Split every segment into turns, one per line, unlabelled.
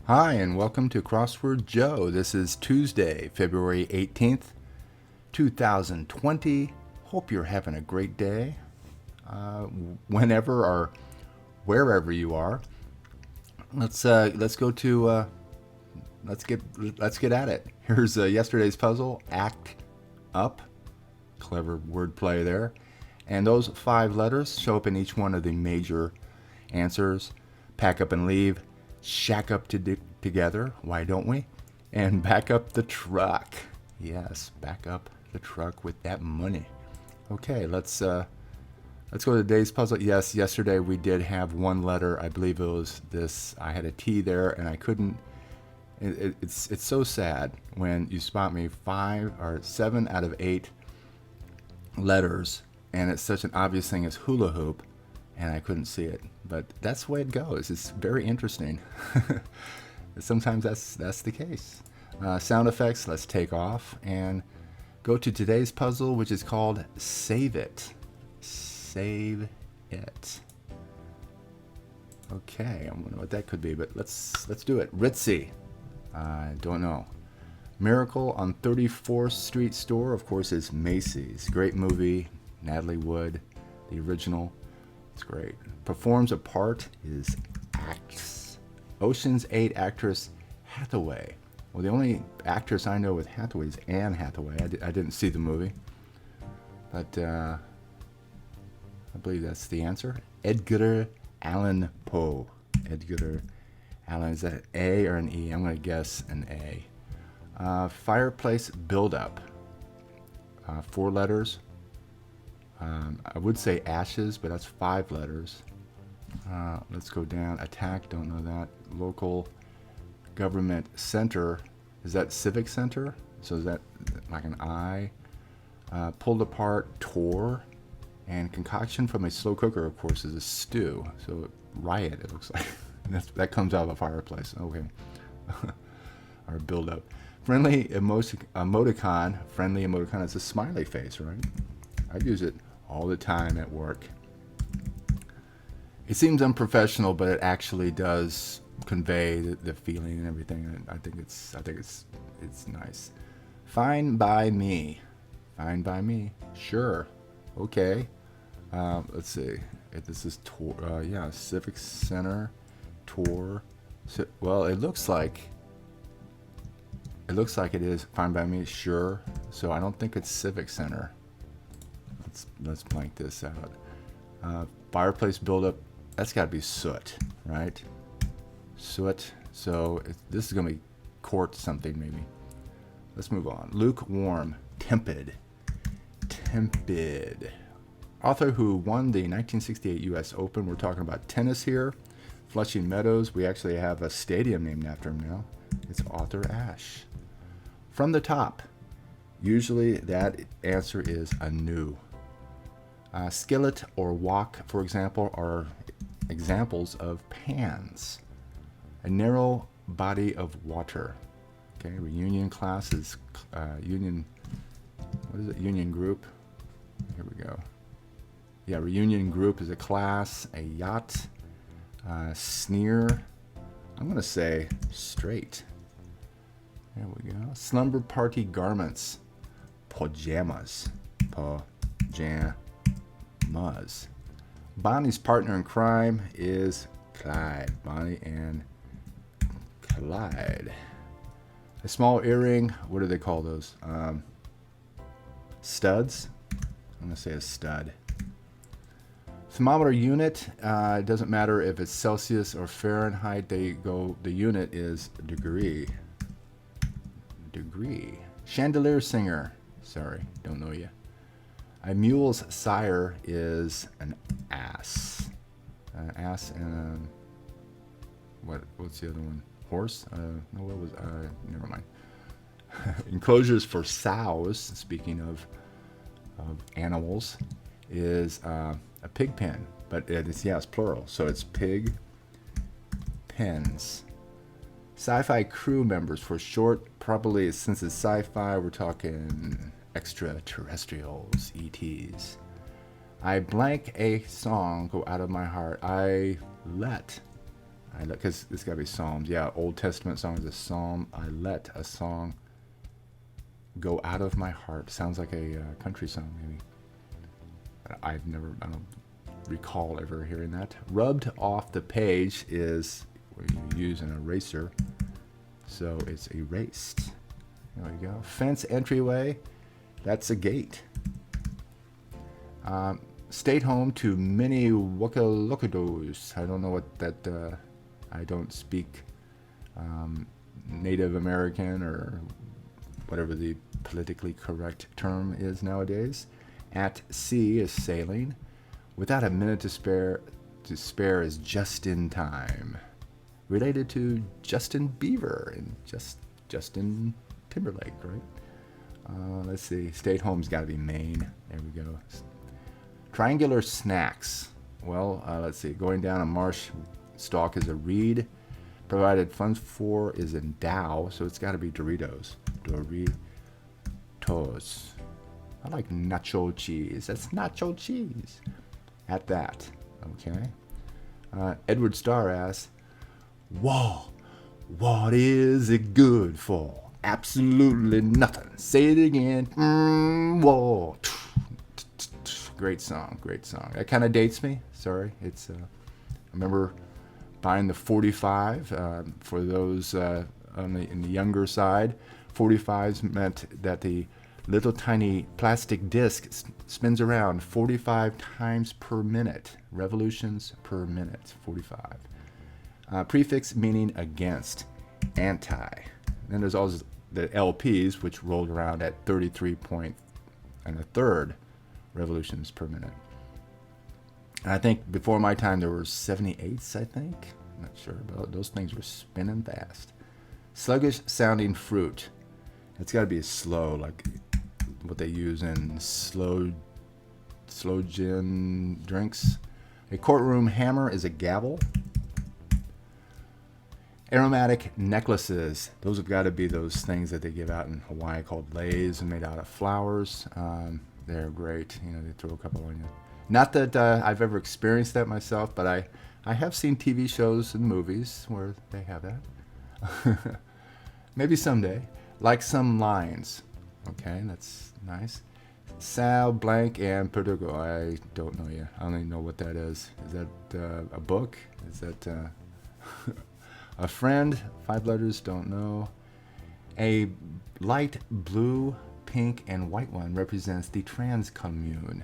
Hi, and welcome to Crossword Joe. This is Tuesday, February 18th, 2020. Hope you're having a great day, whenever or wherever you are. Let's go to let's get at it. Here's yesterday's puzzle. Act up. Clever wordplay there. And those 5 letters show up in each one of the major answers. Pack up and leave. Shack up together. Why don't we? And back up the truck. Yes, back up the truck with that money. Okay, let's go to today's puzzle. Yes, yesterday we did have one letter. I believe it was this. I had a T there, and I couldn't. It's so sad when you spot me 5 or 7 out of 8 letters, and it's such an obvious thing as hula hoop, and I couldn't see it. But that's the way it goes. It's very interesting. Sometimes that's the case. Sound effects, let's take off and go to today's puzzle, which is called Save It. Save it. Okay, I wonder what that could be, but let's do it. Ritzy. I don't know. Miracle on 34th Street store, of course, is Macy's. Great movie. Natalie Wood, the original. It's great. Performs a part is acts. Ocean's 8 actress Hathaway. Well, the only actress I know with Hathaway is Anne Hathaway. I didn't see the movie, but I believe that's the answer. Edgar Allan Poe. Edgar Allan, is that an A or an E? I'm going to guess an A. Fireplace buildup. 4 letters. I would say ashes, but that's 5 letters. Let's go down. Attack, don't know that. Local government center. Is that civic center? So is that like an I? Pulled apart, tore. And concoction from a slow cooker, of course, is a stew. So riot, it looks like. That comes out of a fireplace. Okay. Or build up. Friendly emoticon. Friendly emoticon is a smiley face, right? I use it all the time at work. It seems unprofessional, but it actually does convey the feeling and everything. And I think it's nice. Fine by me. Fine by me. Sure. Okay. Let's see. If this is Civic Center tour. Well, it looks like it is fine by me. Sure. So I don't think it's Civic Center. Let's blank this out. Fireplace buildup. That's got to be soot, right? Soot. So this is gonna be court something maybe. Let's move on. Lukewarm. Tepid. Author who won the 1968 U.S. Open. We're talking about tennis here. Flushing Meadows. We actually have a stadium named after him now. It's Arthur Ashe. From the top. Usually that answer is anew. Skillet or wok, for example, are examples of pans. A narrow body of water. Okay, reunion class is union. What is it? Union group. Here we go. Yeah, reunion group is a class. A yacht. Sneer. I'm gonna say straight. There we go. Slumber party garments. Pajamas. Bonnie's partner in crime is Clyde. Bonnie and Clyde. A small earring. What do they call those? Studs. I'm going to say a stud. Thermometer unit. It doesn't matter if it's Celsius or Fahrenheit. The unit is degree. Chandelier singer. Sorry, don't know you. A mule's sire is an ass. An ass and what's the other one? Horse? No, what was? Never mind. Enclosures for sows. Speaking of animals, is a pig pen, but it's plural, so it's pig pens. Sci-fi crew members for short. Probably since it's sci-fi, we're talking extraterrestrials, ETs. I blank a song go out of my heart. I let Because it's got to be Psalms. Yeah, Old Testament song is a psalm. I let a song go out of my heart. Sounds like a country song, maybe. I don't recall ever hearing that. Rubbed off the page is where you use an eraser. So it's erased. There we go. Fence entryway. That's a gate. Stayed home to many wakalokados. I don't know what that... I don't speak Native American or whatever the politically correct term is nowadays. At sea is sailing. Without a minute to spare is just in time. Related to Justin Bieber and Justin Timberlake, right? Let's see. Stayed home's got to be Maine. There we go. Triangular snacks. Well, let's see. Going down a marsh stalk is a reed. Provided funds for is in Dow, so it's got to be Doritos. Doritos. I like nacho cheese. That's nacho cheese. At that. Okay. Edward Starr asks, whoa, what is it good for? Absolutely nothing. Say it again. Whoa. Great song, great song. That kind of dates me. Sorry. I remember buying the 45. For those in the younger side, 45s meant that the little tiny plastic disc spins around 45 times per minute. Revolutions per minute, 45. Prefix meaning against, anti. Then there's also the LPs, which rolled around at 33 and a third revolutions per minute. And I think before my time there were 78s, I think. I'm not sure, but those things were spinning fast. Sluggish sounding fruit. It's got to be slow, like what they use in slow gin drinks. A courtroom hammer is a gavel. Aromatic necklaces. Those have got to be those things that they give out in Hawaii called leis and made out of flowers. They're great. You know, they throw a couple on you. Not that I've ever experienced that myself, but I have seen TV shows and movies where they have that. Maybe someday. Like some lines. Okay, that's nice. Sal Blank and Perdugo. I don't know yet. I don't even know what that is. Is that a book? Is that a friend? 5 letters, don't know. A light blue, pink, and white one represents the trans commune.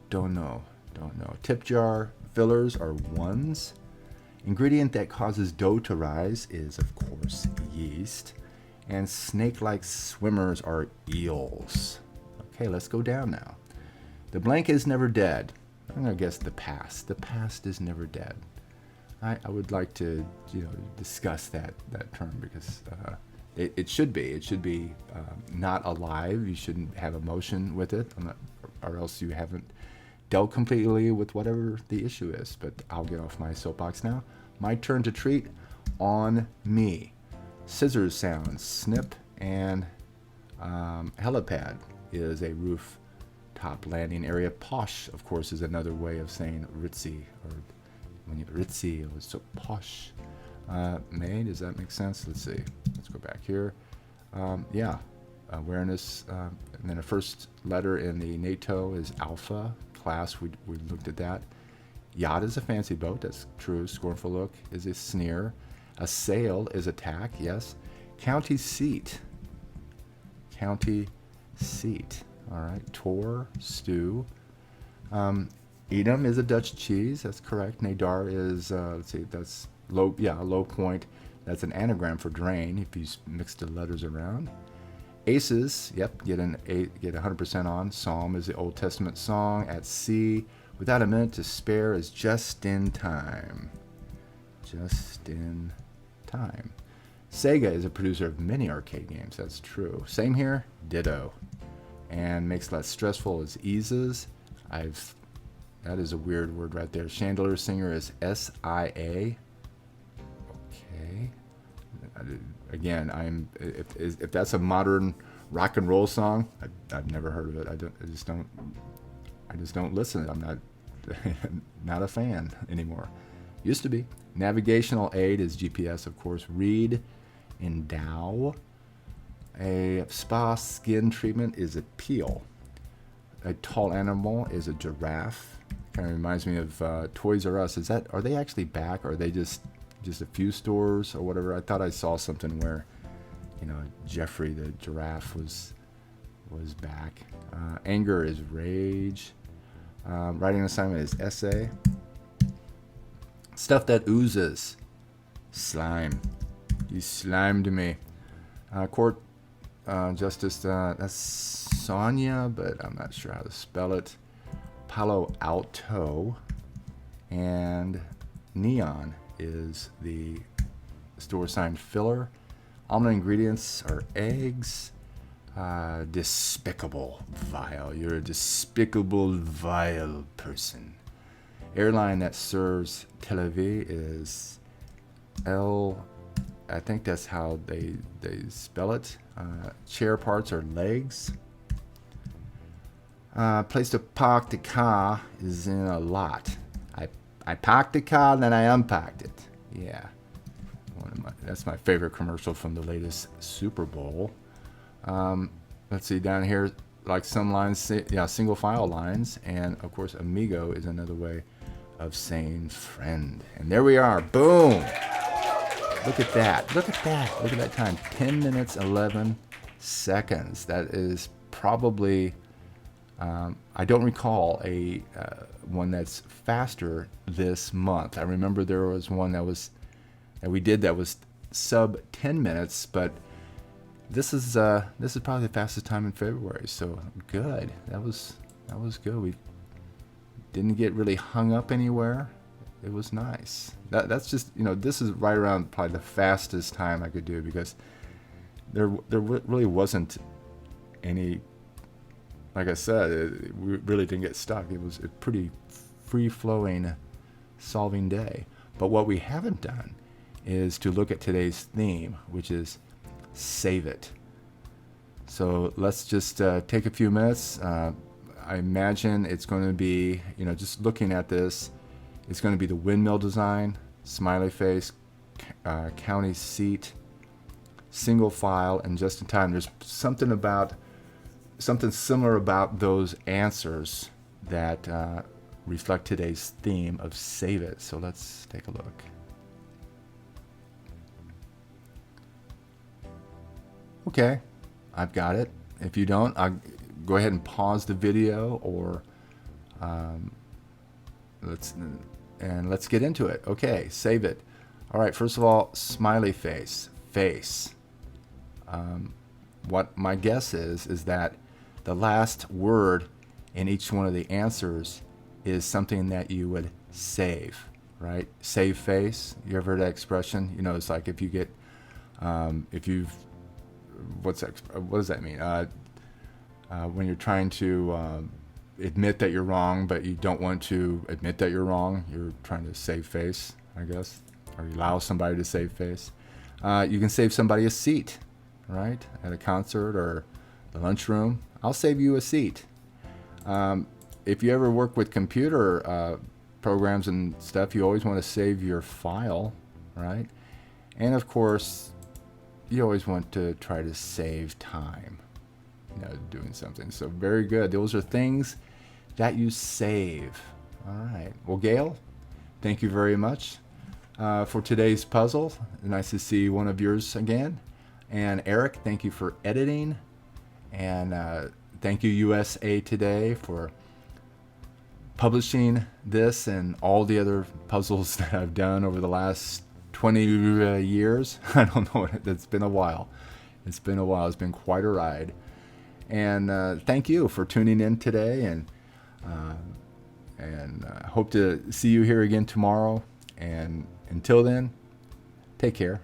Don't know. Tip jar fillers are ones. Ingredient that causes dough to rise is, of course, yeast. And snake-like swimmers are eels. Okay, let's go down now. The blank is never dead. I'm going to guess the past. The past is never dead. I would like to, discuss that term because it should be. It should be not alive. You shouldn't have emotion with it, or else you haven't dealt completely with whatever the issue is. But I'll get off my soapbox now. My turn to treat on me. Scissors sound, snip, and helipad is a rooftop landing area. Posh, of course, is another way of saying ritzy, or when you ritzy, it was so posh. May, does that make sense? Let's see. Let's go back here. Awareness, and then a first letter in the NATO is alpha. Class, we looked at that. Yacht is a fancy boat, that's true. Scornful look is a sneer. A sail is attack, yes. County seat. All right. Tor, stew. Edam is a Dutch cheese, that's correct. Nadar is, that's low, low point. That's an anagram for drain if you mix the letters around. Aces, yep, get 100% on. Psalm is the Old Testament song. At sea, without a minute to spare is just in time. Just in time. Sega is a producer of many arcade games, that's true. Same here, ditto. And makes less stressful is eases. That is a weird word right there. Chandelier singer is SIA. Okay. Again, if that's a modern rock and roll song, I've never heard of it. I just don't listen. I'm not a fan anymore. Used to be. Navigational aid is GPS, of course. Read, endow. A spa skin treatment is a peel. A tall animal is a giraffe. Kind of reminds me of Toys R Us. Are they actually back, or are they just a few stores or whatever? I thought I saw something where, Jeffrey the giraffe was back. Anger is rage. Writing assignment is essay. Stuff that oozes. Slime. You slimed me. Court justice, that's Sonia, but I'm not sure how to spell it. Palo Alto. And neon is the store sign filler. Almond ingredients are eggs. Despicable, vile. You're a despicable, vile person. Airline that serves Tel Aviv is I think that's how they spell it. Chair parts are legs. Place to park the car is in a lot. I parked the car, then I unpacked it. Yeah. That's my favorite commercial from the latest Super Bowl. Let's see, down here, like some lines, single file lines. And of course, amigo is another way of saying friend. And there we are. Boom. Look at that. Look at that time. 10 minutes, 11 seconds. That is probably, I don't recall a one that's faster this month. I remember there was one that we did that was sub 10 minutes, but this is probably the fastest time in February. So good. That was good. We didn't get really hung up anywhere. It was nice. That's just, this is right around probably the fastest time I could do, because there really wasn't any, like I said, we really didn't get stuck. It was a pretty free-flowing solving day. But what we haven't done is to look at today's theme, which is save it. So let's just take a few minutes. I imagine it's going to be, just looking at this, it's going to be the windmill design, smiley face, county seat, single file, and just in time. There's something similar about those answers that reflect today's theme of save it. So let's take a look. Okay, I've got it. If you don't, I'll go ahead and pause the video, or let's get into it. Okay, save it. All right, first of all, smiley face. What my guess is that the last word in each one of the answers is something that you would save, right? Save face. You ever heard that expression? It's like if you get, what does that mean? When you're trying to admit that you're wrong, but you don't want to admit that you're wrong, you're trying to save face, I guess, or you allow somebody to save face. You can save somebody a seat, right? At a concert or the lunchroom. I'll save you a seat. If you ever work with computer programs and stuff, you always want to save your file, right? And of course, you always want to try to save time, doing something. So very good. Those are things that you save. All right. Well, Gail, thank you very much for today's puzzle. Nice to see one of yours again. And Eric, thank you for editing. And thank you, USA Today, for publishing this and all the other puzzles that I've done over the last 20 years. I don't know. It's been a while. It's been quite a ride. And thank you for tuning in today. And hope to see you here again tomorrow. And until then, take care.